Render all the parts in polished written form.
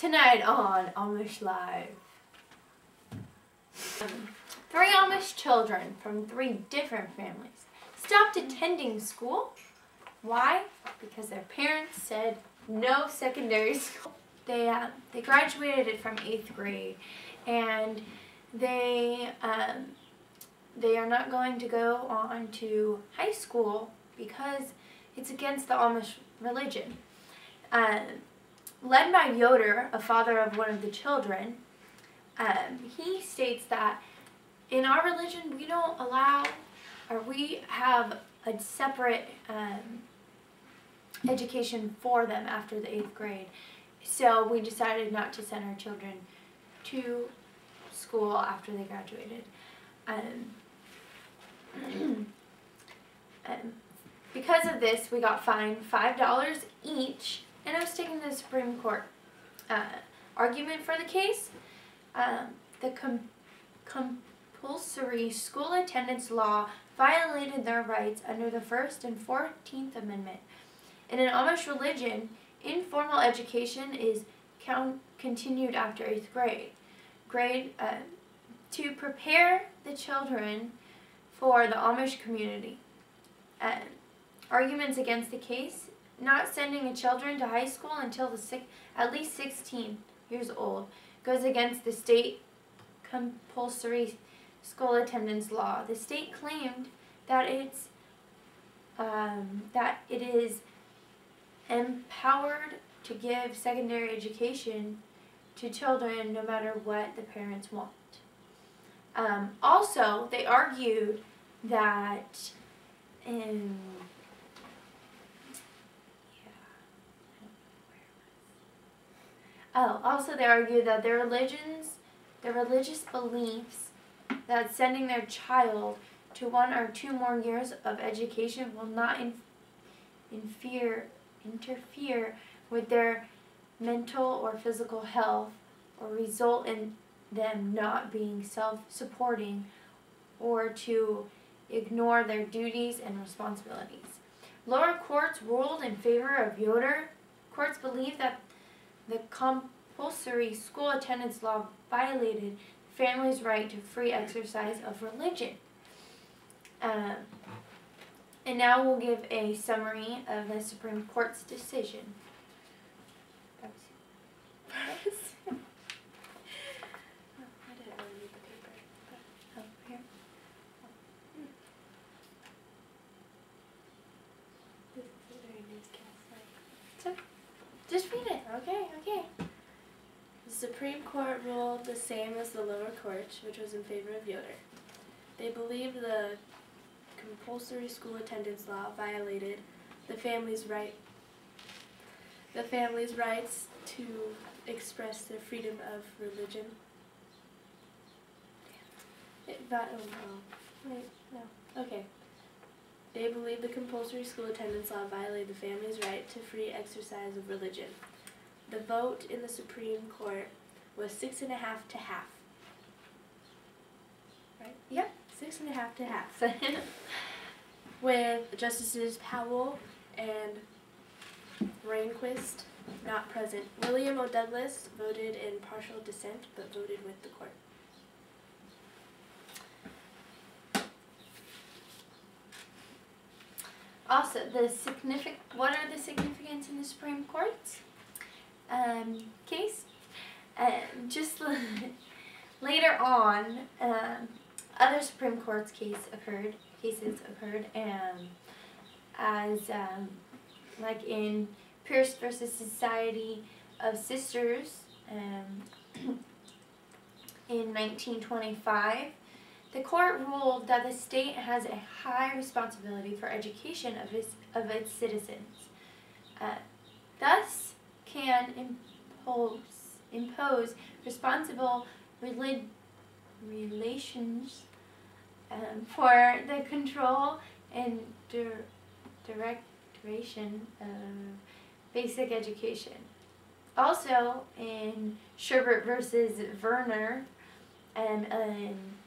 Tonight on Amish Live. 3 Amish children from 3 different families stopped attending school. Why? Because their parents said no secondary school. They graduated from 8th grade, and they are not going to go on to high school because it's against the Amish religion. Led by Yoder, a father of one of the children, he states that in our religion we don't allow, or we have a separate education for them after the 8th grade. So we decided not to send our children to school after they graduated. Because of this, we got fined $5 each, and I was taken to the Supreme Court. Argument for the case: the compulsory school attendance law violated their rights under the First and 14th Amendment. In an Amish religion, informal education is continued after 8th grade. To prepare the children for the Amish community. Arguments against the case: not sending the children to high school until at least 16 years old goes against the state compulsory school attendance law. The state claimed that it is empowered to give secondary education to children no matter what the parents want. Also, they argued that their religious beliefs that sending their child to 1 or 2 more years of education will not interfere with their mental or physical health or result in them not being self-supporting or to ignore their duties and responsibilities. Lower courts ruled in favor of Yoder. Courts believe that the compulsory school attendance law violated the family's right to free exercise of religion. And now we'll give a summary of the Supreme Court's decision. Just read it. Okay. The Supreme Court ruled the same as the lower court, which was in favor of Yoder. They believed the compulsory school attendance law violated the family's rights to express their freedom of religion. They believe the compulsory school attendance law violated the family's right to free exercise of religion. The vote in the Supreme Court was 6.5 to half. Right? Yep. 6.5 to half. With Justices Powell and Rehnquist not present. William O. Douglas voted in partial dissent, but voted with the court. Also, what are the significance in the Supreme Court's case? Just later on, other Supreme Court's cases occurred, as like in Pierce versus Society of Sisters in 1925. The court ruled that the state has a high responsibility for education of its citizens, thus can impose responsible relations for the control and direction of basic education. Also, in Sherbert versus Verner, in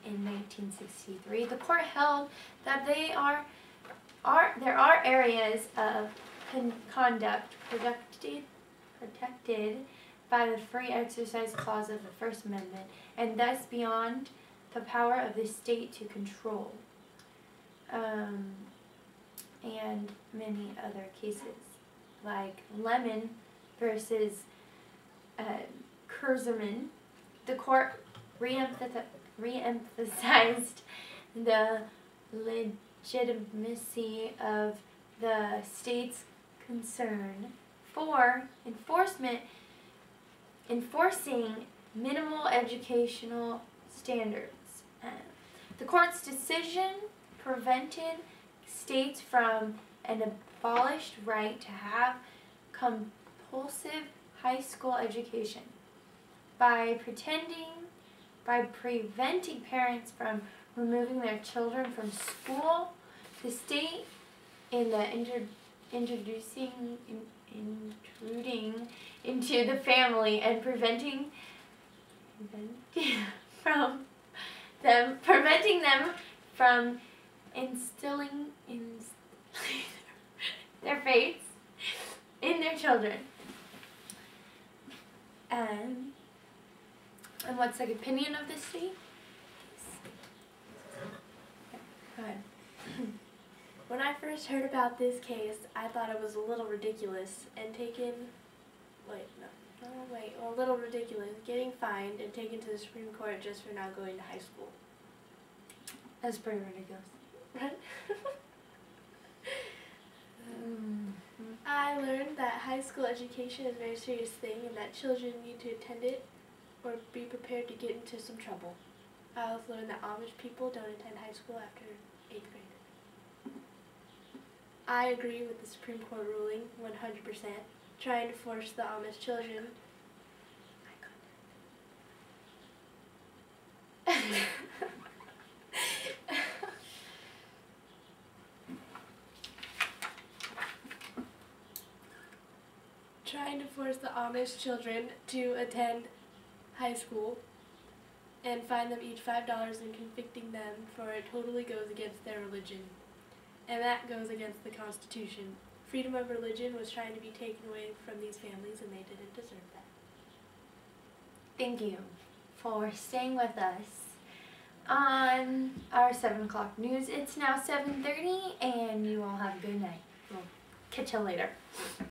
1963, the court held that there are areas of conduct protected by the Free Exercise Clause of the First Amendment, and thus beyond the power of the state to control. And many other cases, like Lemon versus Kurzman. The court re-emphasized the legitimacy of the state's concern for enforcing minimal educational standards. The court's decision prevented states from an abolished right to have compulsive high school education by preventing parents from removing their children from school. The state, in the intruding into the family and preventing them from instilling their faiths in their children. And what's the opinion of the state? Go ahead. When I first heard about this case, I thought it was a little ridiculous and a little ridiculous, getting fined and taken to the Supreme Court just for not going to high school. That's pretty ridiculous. Right? I learned that high school education is a very serious thing and that children need to attend it or be prepared to get into some trouble. I also learned that Amish people don't attend high school after 8th grade. I agree with the Supreme Court ruling 100%. Trying to force the Amish children to attend high school and fine them each $5 and convicting them for it totally goes against their religion. And that goes against the Constitution. Freedom of religion was trying to be taken away from these families and they didn't deserve that. Thank you for staying with us on our 7 o'clock news. It's now 7:30 and you all have a good night. We'll catch you later.